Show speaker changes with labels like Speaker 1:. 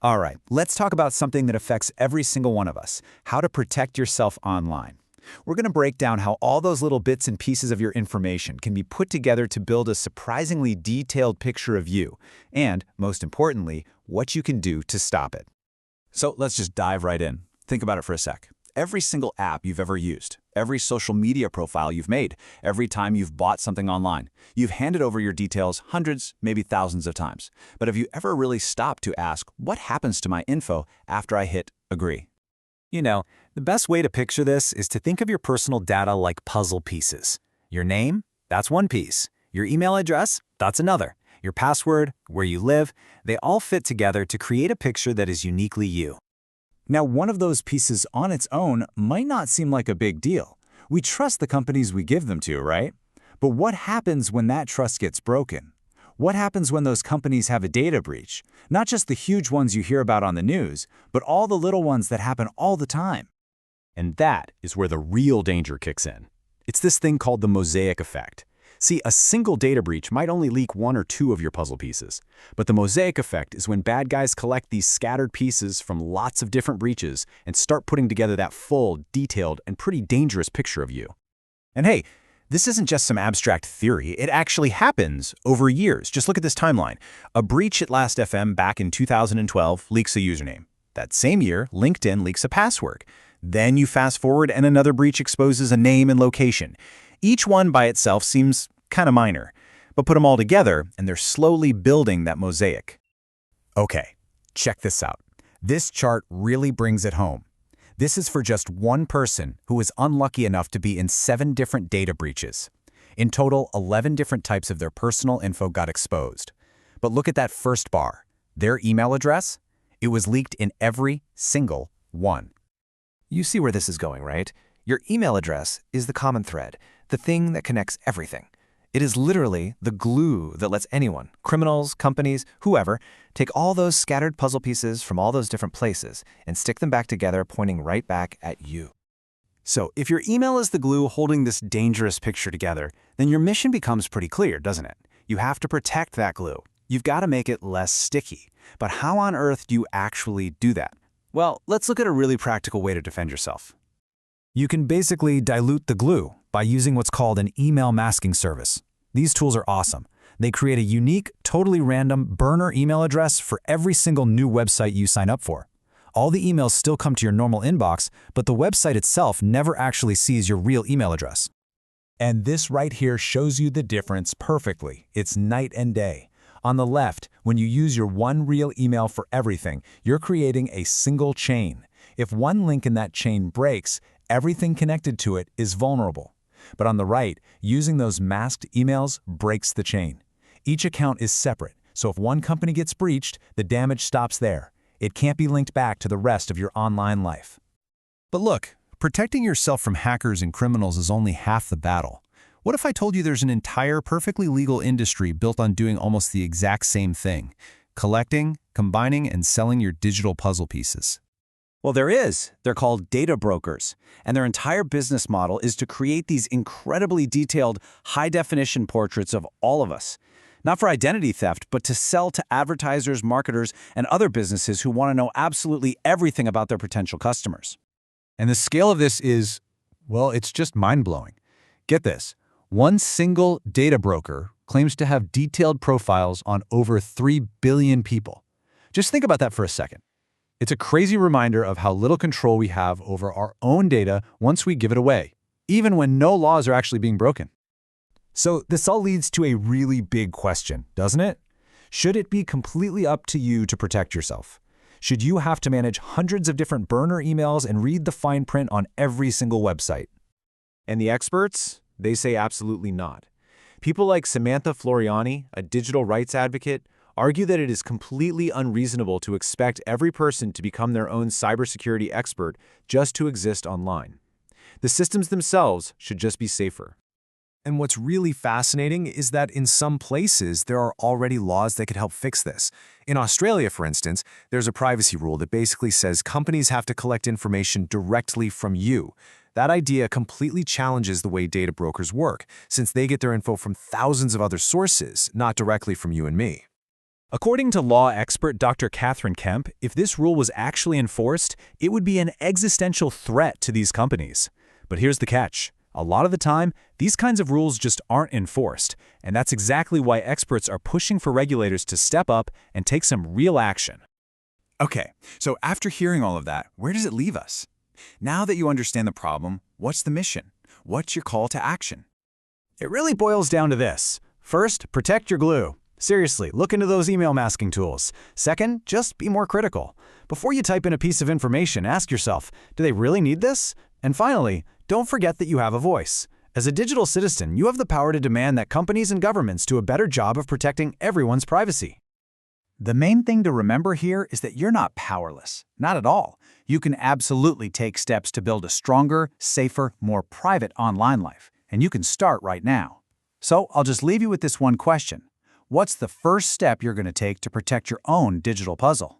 Speaker 1: All right, let's talk about something that affects every single one of us, how to protect yourself online. We're going to break down how all those little bits and pieces of your information can be put together to build a surprisingly detailed picture of you, and, most importantly, what you can do to stop it. So let's just dive right in. Think about it for a sec. Every single app you've ever used, every social media profile you've made, every time you've bought something online, you've handed over your details hundreds, maybe thousands of times. But have you ever really stopped to ask, what happens to my info after I hit agree?
Speaker 2: You know, the best way to picture this is to think of your personal data like puzzle pieces. Your name, that's one piece. Your email address, that's another. Your password, where you live, they all fit together to create a picture that is uniquely you.
Speaker 1: Now, one of those pieces on its own might not seem like a big deal. We trust the companies we give them to, right? But what happens when that trust gets broken? What happens when those companies have a data breach? Not just the huge ones you hear about on the news, but all the little ones that happen all the time.
Speaker 2: And that is where the real danger kicks in. It's this thing called the mosaic effect. See, a single data breach might only leak one or two of your puzzle pieces. But the mosaic effect is when bad guys collect these scattered pieces from lots of different breaches and start putting together that full, detailed, and pretty dangerous picture of you.
Speaker 3: And hey, this isn't just some abstract theory. It actually happens over years. Just look at this timeline. A breach at Last.fm back in 2012 leaks a username. That same year, LinkedIn leaks a password. Then you fast forward and another breach exposes a name and location. Each one by itself seems kind of minor, but put them all together and they're slowly building that mosaic. Okay, check this out. This chart really brings it home. This is for just one person who was unlucky enough to be in 7 different data breaches. In total, 11 different types of their personal info got exposed. But look at that first bar. Their email address? It was leaked in every single one.
Speaker 4: You see where this is going, right? Your email address is the common thread, the thing that connects everything. It is literally the glue that lets anyone, criminals, companies, whoever, take all those scattered puzzle pieces from all those different places and stick them back together, pointing right back at you.
Speaker 2: So if your email is the glue holding this dangerous picture together, then your mission becomes pretty clear, doesn't it? You have to protect that glue. You've got to make it less sticky. But how on earth do you actually do that? Well, let's look at a really practical way to defend yourself.
Speaker 3: You can basically dilute the glue by using what's called an email masking service. These tools are awesome. They create a unique, totally random burner email address for every single new website you sign up for. All the emails still come to your normal inbox, but the website itself never actually sees your real email address. And this right here shows you the difference perfectly. It's night and day. On the left, when you use your one real email for everything, you're creating a single chain. If one link in that chain breaks, everything connected to it is vulnerable. But on the right, using those masked emails breaks the chain. Each account is separate, so if one company gets breached, the damage stops there. It can't be linked back to the rest of your online life. But look, protecting yourself from hackers and criminals is only half the battle. What if I told you there's an entire perfectly legal industry built on doing almost the exact same thing? Collecting, combining, and selling your digital puzzle pieces.
Speaker 1: Well, there is. They're called data brokers, and their entire business model is to create these incredibly detailed, high-definition portraits of all of us. Not for identity theft, but to sell to advertisers, marketers, and other businesses who want to know absolutely everything about their potential customers.
Speaker 3: And the scale of this is, well, it's just mind-blowing. Get this. One single data broker claims to have detailed profiles on over 3 billion people. Just think about that for a second. It's a crazy reminder of how little control we have over our own data once we give it away, even when no laws are actually being broken. So this all leads to a really big question, doesn't it? Should it be completely up to you to protect yourself? Should you have to manage hundreds of different burner emails and read the fine print on every single website?
Speaker 5: And the experts? They say absolutely not. People like Samantha Floriani, a digital rights advocate, argue that it is completely unreasonable to expect every person to become their own cybersecurity expert just to exist online. The systems themselves should just be safer.
Speaker 3: And what's really fascinating is that in some places, there are already laws that could help fix this. In Australia, for instance, there's a privacy rule that basically says companies have to collect information directly from you. That idea completely challenges the way data brokers work, since they get their info from thousands of other sources, not directly from you and me.
Speaker 1: According to law expert Dr. Catherine Kemp, if this rule was actually enforced, it would be an existential threat to these companies. But here's the catch. A lot of the time, these kinds of rules just aren't enforced, and that's exactly why experts are pushing for regulators to step up and take some real action.
Speaker 2: Okay, so after hearing all of that, where does it leave us? Now that you understand the problem, what's the mission? What's your call to action?
Speaker 3: It really boils down to this. First, protect your glue. Seriously, look into those email masking tools. Second, just be more critical. Before you type in a piece of information, ask yourself, do they really need this? And finally, don't forget that you have a voice. As a digital citizen, you have the power to demand that companies and governments do a better job of protecting everyone's privacy.
Speaker 1: The main thing to remember here is that you're not powerless. Not at all. You can absolutely take steps to build a stronger, safer, more private online life. And you can start right now. So I'll just leave you with this one question. What's the first step you're going to take to protect your own digital puzzle?